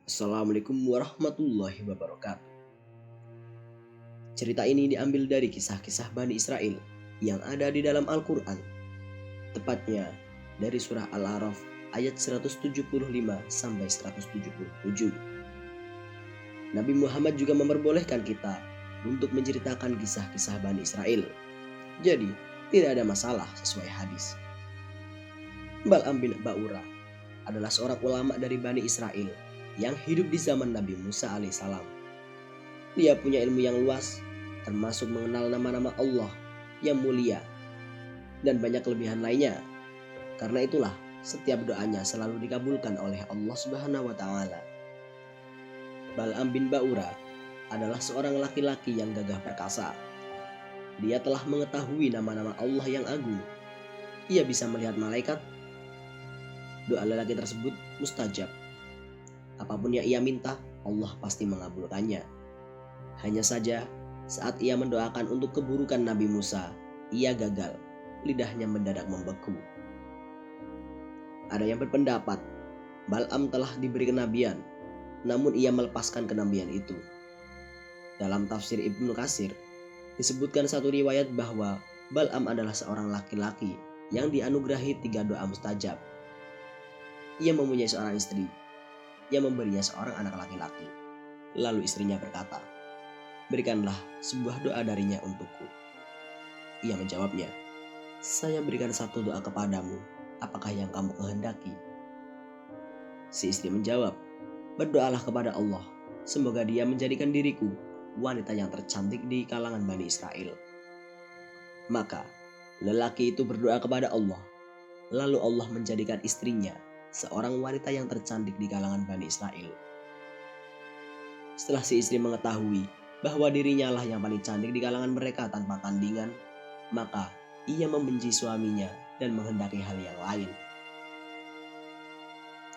Assalamualaikum warahmatullahi wabarakatuh. Cerita ini diambil dari kisah-kisah Bani Israel yang ada di dalam Al-Quran. Tepatnya dari surah Al-A'raf ayat 175 sampai 177. Nabi Muhammad juga memperbolehkan kita untuk menceritakan kisah-kisah Bani Israel. Jadi, tidak ada masalah sesuai hadis. Bal'am bin Ba'ura adalah seorang ulama dari Bani Israel yang hidup di zaman Nabi Musa alaihissalam. Dia punya ilmu yang luas, termasuk mengenal nama-nama Allah yang mulia dan banyak kelebihan lainnya. Karena itulah setiap doanya selalu dikabulkan oleh Allah Subhanahu wa taala. Bal'am bin Ba'ura adalah seorang laki-laki yang gagah perkasa. Dia telah mengetahui nama-nama Allah yang agung. Ia bisa melihat malaikat. Doa lelaki tersebut mustajab. Apapun yang ia minta, Allah pasti mengabulkannya. Hanya saja, saat ia mendoakan untuk keburukan Nabi Musa, ia gagal. Lidahnya mendadak membeku. Ada yang berpendapat, Bal'am telah diberi kenabian, namun ia melepaskan kenabian itu. Dalam tafsir Ibnu Katsir, disebutkan satu riwayat bahwa Bal'am adalah seorang laki-laki yang dianugerahi 3 doa mustajab. Ia mempunyai seorang istri yang memberinya seorang anak laki-laki. Lalu istrinya berkata, "Berikanlah sebuah doa darinya untukku." Ia menjawabnya, "Saya berikan satu doa kepadamu, apakah yang kamu kehendaki?" Si istri menjawab, "Berdoalah kepada Allah, semoga dia menjadikan diriku wanita yang tercantik di kalangan Bani Israel." Maka lelaki itu berdoa kepada Allah, lalu Allah menjadikan istrinya seorang wanita yang tercantik di kalangan Bani Israel. Setelah si istri mengetahui bahwa dirinya lah yang paling cantik di kalangan mereka tanpa tandingan, maka ia membenci suaminya dan menghendaki hal yang lain.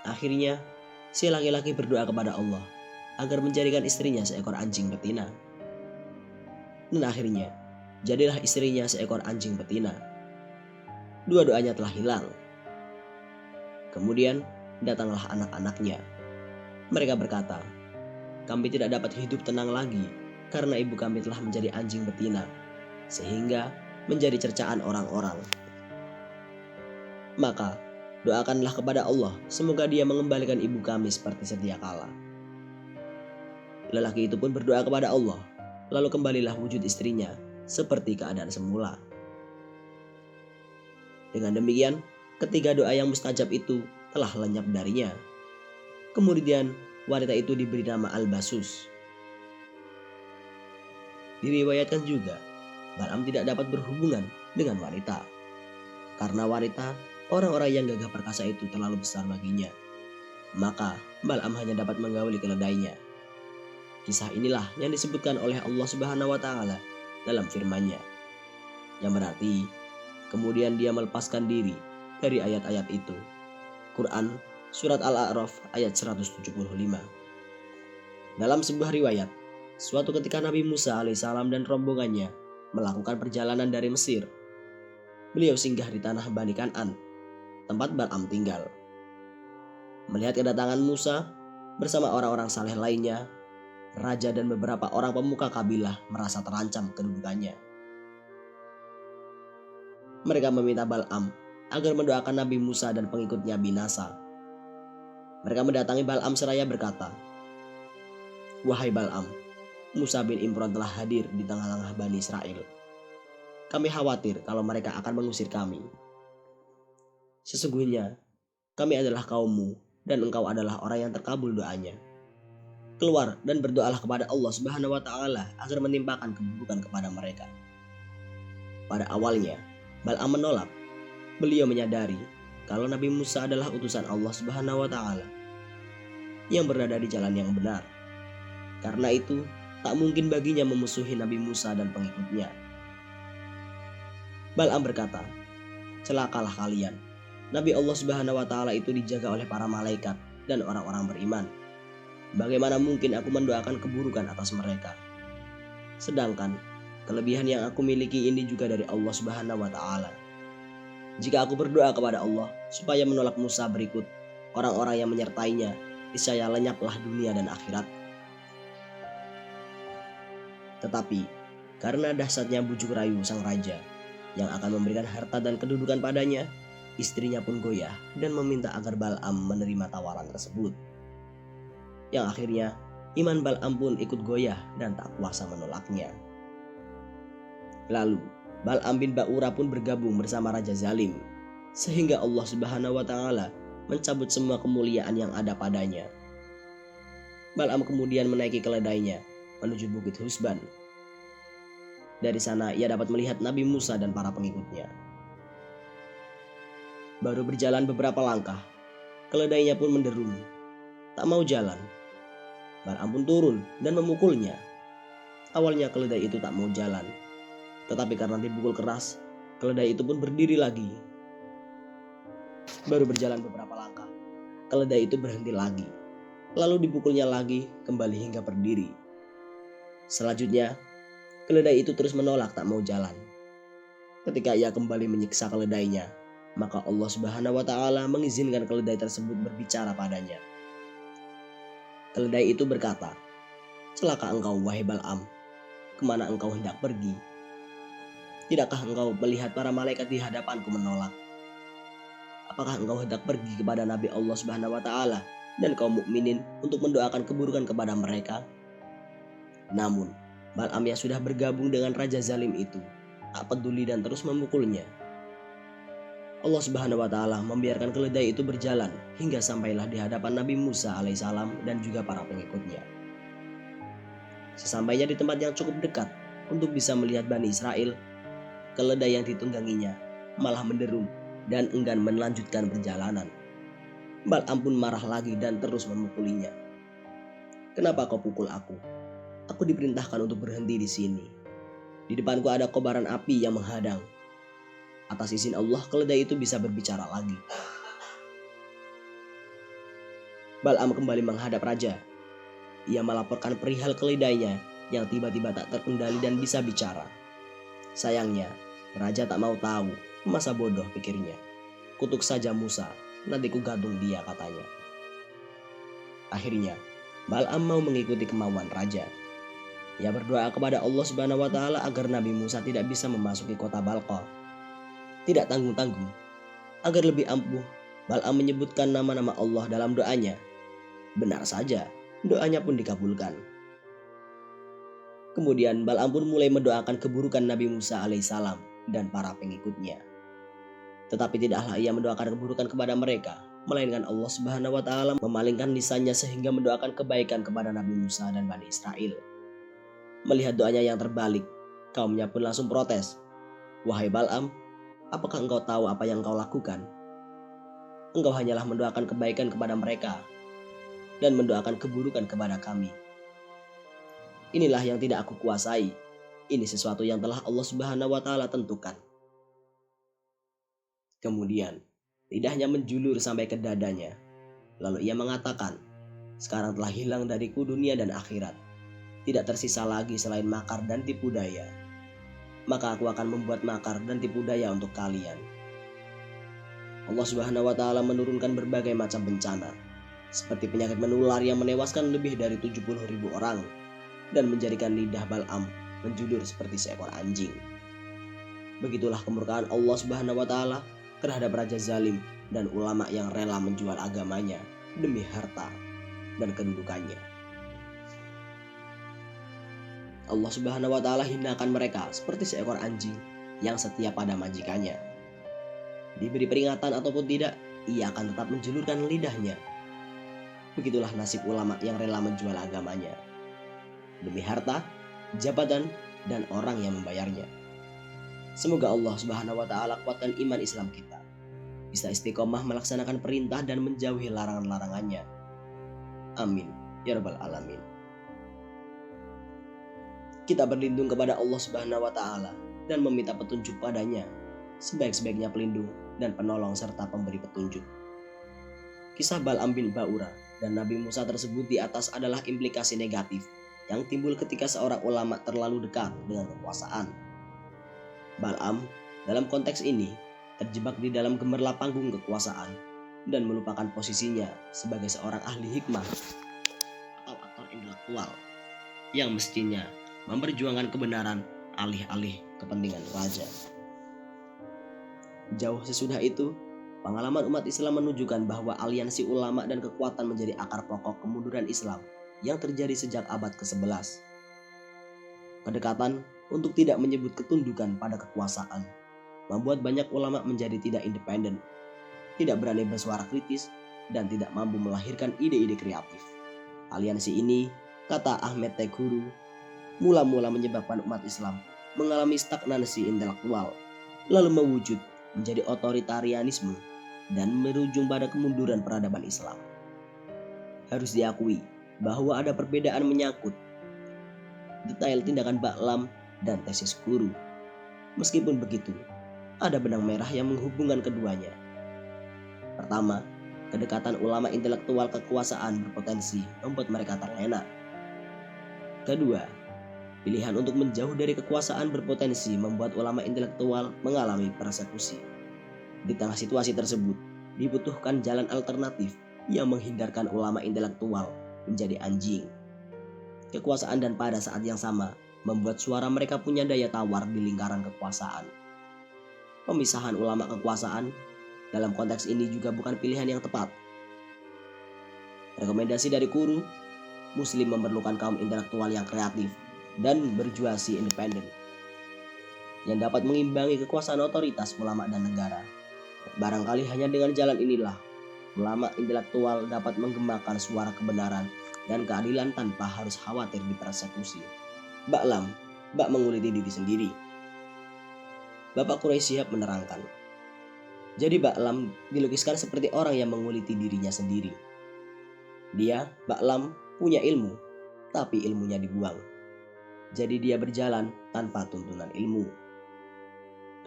Akhirnya, si laki-laki berdoa kepada Allah agar menjadikan istrinya seekor anjing betina. Dan akhirnya, jadilah istrinya seekor anjing betina. Dua doanya telah hilang. Kemudian datanglah anak-anaknya. Mereka berkata, "Kami tidak dapat hidup tenang lagi karena ibu kami telah menjadi anjing betina, sehingga menjadi cercaan orang-orang. Maka doakanlah kepada Allah, semoga dia mengembalikan ibu kami seperti sedia kala." Lelaki itu pun berdoa kepada Allah, lalu kembalilah wujud istrinya seperti keadaan semula. Dengan demikian, ketiga doa yang mustajab itu telah lenyap darinya. Kemudian wanita itu diberi nama Al-Basus. Diriwayatkan juga, Bal'am tidak dapat berhubungan dengan wanita. Karena wanita, orang-orang yang gagah perkasa itu terlalu besar baginya. Maka Bal'am hanya dapat menggauli keledainya. Kisah inilah yang disebutkan oleh Allah Subhanahu wa taala dalam firman-Nya, yang berarti kemudian dia melepaskan diri dari ayat-ayat itu. Quran Surat Al-A'raf ayat 175. Dalam sebuah riwayat, suatu ketika Nabi Musa alaihissalam dan rombongannya melakukan perjalanan dari Mesir. Beliau singgah di tanah Bani Kan'an, tempat Bal'am tinggal. Melihat kedatangan Musa bersama orang-orang saleh lainnya, raja dan beberapa orang pemuka kabilah merasa terancam kedudukannya. Mereka meminta Bal'am agar mendoakan Nabi Musa dan pengikutnya binasa. Mereka mendatangi Bal'am seraya berkata, "Wahai Bal'am, Musa bin Imran telah hadir di tengah-tengah Bani Israel. Kami khawatir kalau mereka akan mengusir kami. Sesungguhnya kami adalah kaummu dan engkau adalah orang yang terkabul doanya. Keluar dan berdoalah kepada Allah Subhanahu wa taala agar menimpakan keburukan kepada mereka." Pada awalnya, Bal'am menolak. Beliau menyadari kalau Nabi Musa adalah utusan Allah Subhanahu wa taala yang berada di jalan yang benar. Karena itu, tak mungkin baginya memusuhi Nabi Musa dan pengikutnya. Bal'am berkata, "Celakalah kalian. Nabi Allah Subhanahu wa taala itu dijaga oleh para malaikat dan orang-orang beriman. Bagaimana mungkin aku mendoakan keburukan atas mereka? Sedangkan kelebihan yang aku miliki ini juga dari Allah Subhanahu wa taala. Jika aku berdoa kepada Allah supaya menolak Musa berikut orang-orang yang menyertainya, niscaya lenyaplah dunia dan akhirat. Tetapi karena dahsyatnya bujuk rayu sang raja yang akan memberikan harta dan kedudukan padanya, istrinya pun goyah dan meminta agar Bal'am menerima tawaran tersebut. Yang akhirnya iman Bal'am pun ikut goyah dan tak kuasa menolaknya. Lalu Bal'am bin Ba'ura pun bergabung bersama Raja Zalim, sehingga Allah Subhanahu wa Ta'ala mencabut semua kemuliaan yang ada padanya. Bal'am kemudian menaiki keledainya menuju Bukit Husban. Dari sana ia dapat melihat Nabi Musa dan para pengikutnya. Baru berjalan beberapa langkah, keledainya pun menderum, tak mau jalan. Bal'am pun turun dan memukulnya. Awalnya keledai itu tak mau jalan, tetapi karena dipukul keras, keledai itu pun berdiri lagi. Baru berjalan beberapa langkah, keledai itu berhenti lagi. Lalu dipukulnya lagi kembali hingga berdiri. Selanjutnya, keledai itu terus menolak tak mau jalan. Ketika ia kembali menyiksa keledainya, maka Allah Subhanahu wa Ta'ala mengizinkan keledai tersebut berbicara padanya. Keledai itu berkata, "Celaka engkau wahai Bal'am, kemana engkau hendak pergi? Tidakkah engkau melihat para malaikat di hadapanku menolak? Apakah engkau hendak pergi kepada Nabi Allah Subhanahu wa Ta'ala dan kaum mukminin untuk mendoakan keburukan kepada mereka?" Namun Bal'am yang sudah bergabung dengan Raja Zalim itu tak peduli dan terus memukulnya. Allah Subhanahu wa Ta'ala membiarkan keledai itu berjalan hingga sampailah di hadapan Nabi Musa alaihissalam dan juga para pengikutnya. Sesampainya di tempat yang cukup dekat untuk bisa melihat Bani Israel, keledai yang ditungganginya malah menderum dan enggan melanjutkan perjalanan. Bal'am pun marah lagi dan terus memukulinya. "Kenapa kau pukul aku? Aku diperintahkan untuk berhenti di sini. Di depanku ada kobaran api yang menghadang." Atas izin Allah, keledai itu bisa berbicara lagi. Bal'am kembali menghadap raja. Ia melaporkan perihal keledainya yang tiba-tiba tak terkendali dan bisa bicara. Sayangnya, raja tak mau tahu. Masa bodoh, pikirnya. Kutuk saja Musa, nanti ku gantung dia, katanya. Akhirnya, Bal'am mau mengikuti kemauan raja. Ia berdoa kepada Allah Subhanahu wa Ta'ala agar Nabi Musa tidak bisa memasuki kota Balqa. Tidak tanggung-tanggung, agar lebih ampuh, Bal'am menyebutkan nama-nama Allah dalam doanya. Benar saja, doanya pun dikabulkan. Kemudian Bal'am pun mulai mendoakan keburukan Nabi Musa alaihissalam dan para pengikutnya. Tetapi tidaklah ia mendoakan keburukan kepada mereka, melainkan Allah Subhanahu wa Ta'ala memalingkan lisannya sehingga mendoakan kebaikan kepada Nabi Musa dan Bani Israel. Melihat doanya yang terbalik, kaumnya pun langsung protes. "Wahai Bal'am, apakah engkau tahu apa yang engkau lakukan? Engkau hanyalah mendoakan kebaikan kepada mereka dan mendoakan keburukan kepada kami. Inilah yang tidak aku kuasai. Ini sesuatu yang telah Allah Subhanahu wa Ta'ala tentukan." Kemudian lidahnya menjulur sampai ke dadanya. Lalu ia mengatakan, "Sekarang telah hilang dariku dunia dan akhirat. Tidak tersisa lagi selain makar dan tipu daya. Maka aku akan membuat makar dan tipu daya untuk kalian." Allah Subhanahu wa Ta'ala menurunkan berbagai macam bencana, seperti penyakit menular yang menewaskan lebih dari 70.000 orang dan menjadikan lidah Bal'am menjulur seperti seekor anjing. Begitulah kemurkaan Allah Subhanahu wa Ta'ala terhadap Raja Zalim dan ulama yang rela menjual agamanya demi harta dan kedudukannya. Allah Subhanahu wa Ta'ala hinakan mereka seperti seekor anjing yang setia pada majikannya. Diberi peringatan ataupun tidak, ia akan tetap menjulurkan lidahnya. Begitulah nasib ulama yang rela menjual agamanya demi harta, jabatan, dan orang yang membayarnya. Semoga Allah Subhanahu wa Ta'ala kuatkan iman Islam kita, bisa istiqomah melaksanakan perintah dan menjauhi larangan-larangannya. Amin ya rabbal alamin. Kita berlindung kepada Allah Subhanahu wa Ta'ala dan meminta petunjuk padanya, sebaik-sebaiknya pelindung dan penolong serta pemberi petunjuk. Kisah Bal'am bin Ba'ura dan Nabi Musa tersebut di atas adalah implikasi negatif yang timbul ketika seorang ulama terlalu dekat dengan kekuasaan. Bal'am dalam konteks ini terjebak di dalam gemerlap panggung kekuasaan dan melupakan posisinya sebagai seorang ahli hikmah atau aktor intelektual yang mestinya memperjuangkan kebenaran alih-alih kepentingan raja. Jauh sesudah itu, pengalaman umat Islam menunjukkan bahwa aliansi ulama dan kekuatan menjadi akar pokok kemunduran Islam yang terjadi sejak abad ke-11. Kedekatan untuk tidak menyebut ketundukan pada kekuasaan membuat banyak ulama menjadi tidak independen, tidak berani bersuara kritis, dan tidak mampu melahirkan ide-ide kreatif. Aliansi ini, kata Ahmed Teghuru, mula-mula menyebabkan umat Islam mengalami stagnasi intelektual, lalu mewujud menjadi otoritarianisme dan berujung pada kemunduran peradaban Islam. Harus diakui bahwa ada perbedaan menyangkut detail tindakan Ba'lam dan tesis guru. Meskipun begitu, ada benang merah yang menghubungkan keduanya. Pertama, kedekatan ulama intelektual kekuasaan berpotensi membuat mereka terlena. Kedua, pilihan untuk menjauh dari kekuasaan berpotensi membuat ulama intelektual mengalami persekusi. Di tengah situasi tersebut, dibutuhkan jalan alternatif yang menghindarkan ulama intelektual menjadi anjing. Kekuasaan dan pada saat yang sama membuat suara mereka punya daya tawar di lingkaran kekuasaan. Pemisahan ulama kekuasaan dalam konteks ini juga bukan pilihan yang tepat. Rekomendasi dari Guru, Muslim memerlukan kaum intelektual yang kreatif dan berjuasi independen yang dapat mengimbangi kekuasaan otoritas ulama dan negara. Barangkali hanya dengan jalan inilah ulama intelektual dapat menggemakan suara kebenaran dan keadilan tanpa harus khawatir dipersekusi. Ba'lam, bak menguliti diri sendiri. Bapak Quraisy Shihab menerangkan, jadi Ba'lam dilukiskan seperti orang yang menguliti dirinya sendiri. Dia, Ba'lam, punya ilmu, tapi ilmunya dibuang. Jadi dia berjalan tanpa tuntunan ilmu.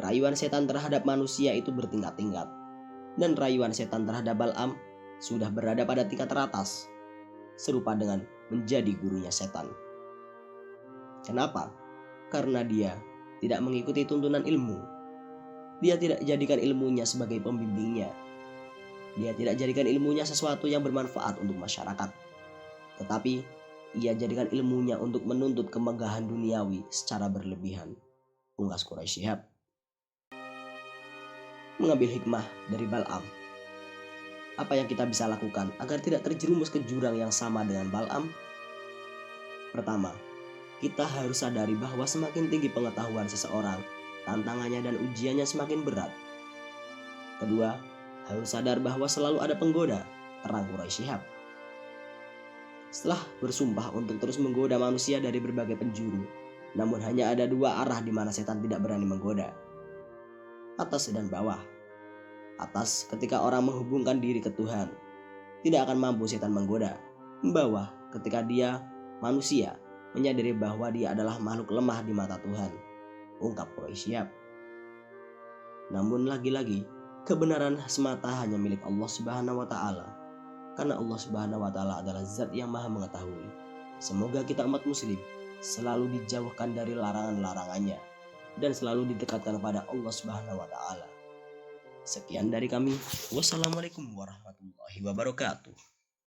Rayuan setan terhadap manusia itu bertingkat-tingkat, dan rayuan setan terhadap Ba'lam sudah berada pada tingkat teratas, serupa dengan menjadi gurunya setan. Kenapa? Karena dia tidak mengikuti tuntunan ilmu. Dia tidak jadikan ilmunya sebagai pembimbingnya. Dia tidak jadikan ilmunya sesuatu yang bermanfaat untuk masyarakat. Tetapi ia jadikan ilmunya untuk menuntut kemegahan duniawi secara berlebihan. Pungkas Quraisy Shihab. Mengambil hikmah dari Ba'lam. Apa yang kita bisa lakukan agar tidak terjerumus ke jurang yang sama dengan Ba'lam? Pertama, kita harus sadari bahwa semakin tinggi pengetahuan seseorang, tantangannya dan ujiannya semakin berat. Kedua, harus sadar bahwa selalu ada penggoda, terang Quraisy Shihab. Setelah bersumpah untuk terus menggoda manusia dari berbagai penjuru, namun hanya ada dua arah di mana setan tidak berani menggoda. Atas dan bawah. Atas ketika orang menghubungkan diri ke Tuhan, tidak akan mampu setan menggoda. Bawah ketika dia, manusia, menyadari bahwa dia adalah makhluk lemah di mata Tuhan, ungkap Quraisy Shihab. Namun lagi-lagi, kebenaran semata hanya milik Allah Subhanahu wa Ta'ala, karena Allah Subhanahu wa Ta'ala adalah Zat yang Maha Mengetahui. Semoga kita umat Muslim selalu dijauhkan dari larangan-larangannya dan selalu didekatkan kepada Allah Subhanahu wa Ta'ala. Sekian dari kami. Wassalamualaikum warahmatullahi wabarakatuh.